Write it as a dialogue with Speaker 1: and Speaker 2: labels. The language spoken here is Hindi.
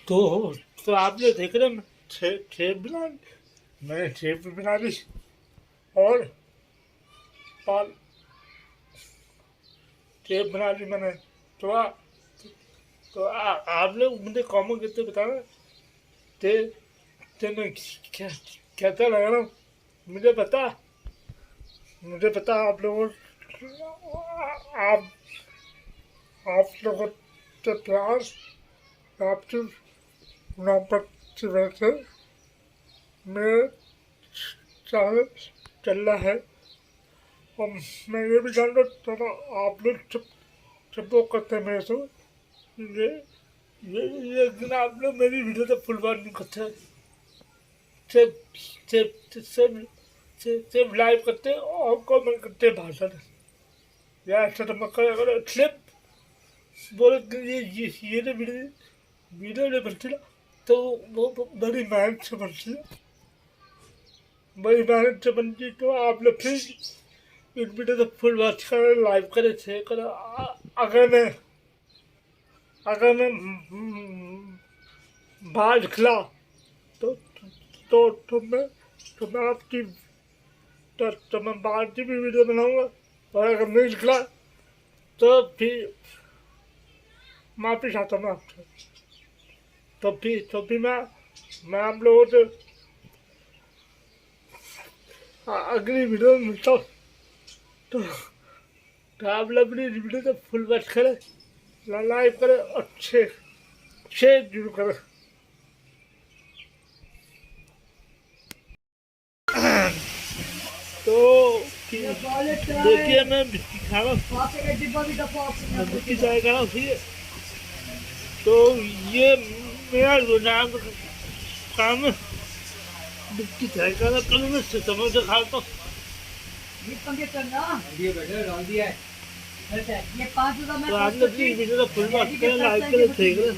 Speaker 1: तो तो आपने देख रहे ठेप बना मैंने ठेप भी बना दी और पाल ठेप बना दी मैंने। तो आप लोग मुझे कॉमन करते बताना ते ते मैं क्या कैसा लग रहा हूँ। मुझे पता आप लोगों आप आप लोगों के प्यार आपकी मोहब्बत की वजह से मेरे चैनल चल रहा है। और मैं ये भी जानना चाहता हूँ आप लोग सपोर्ट करते हैं मेरे से। ये लेकिन आप लोग मेरी वीडियो तो फुल बार नहीं करते, सिर्फ लाइव करते और कमेंट करते भाषण। या ऐसा तो मत करो, अगर क्लिप बोले कि ये तो वीडियो नहीं बनती ना, तो वो बड़ी मेहनत से बनती है, बड़ी मेहनत से बनती। तो आप लोग फिर इस वीडियो तो फुल वॉच करें, लाइव करें, शेयर करें। अगर मैं बाहर निकला तो मैं आपकी तो मैं बाहर की भी वीडियो बनाऊंगा। और अगर नहीं निकला तो फिर माफी चाहता हूँ आपसे। तो फिर मैं आप लोगों से अगली वीडियो में मिलता हूँ। तो आप लोग अपनी वीडियो तो फुल वॉच करें, लाइक करें और शेयर जरूर करें। तो देखिए मैं बिस्किट खा रहा हूँ, बिस्किट चाय खा रहा हूँ, ठीक है। तो ये मेरा रोजाना का काम है, बिस्किट चाय खा रहा। कल मैं समोसा खाता हूँ। तो आपने अपनी वीडियो का फुल वॉच करें, लाइक करें, शेयर करें।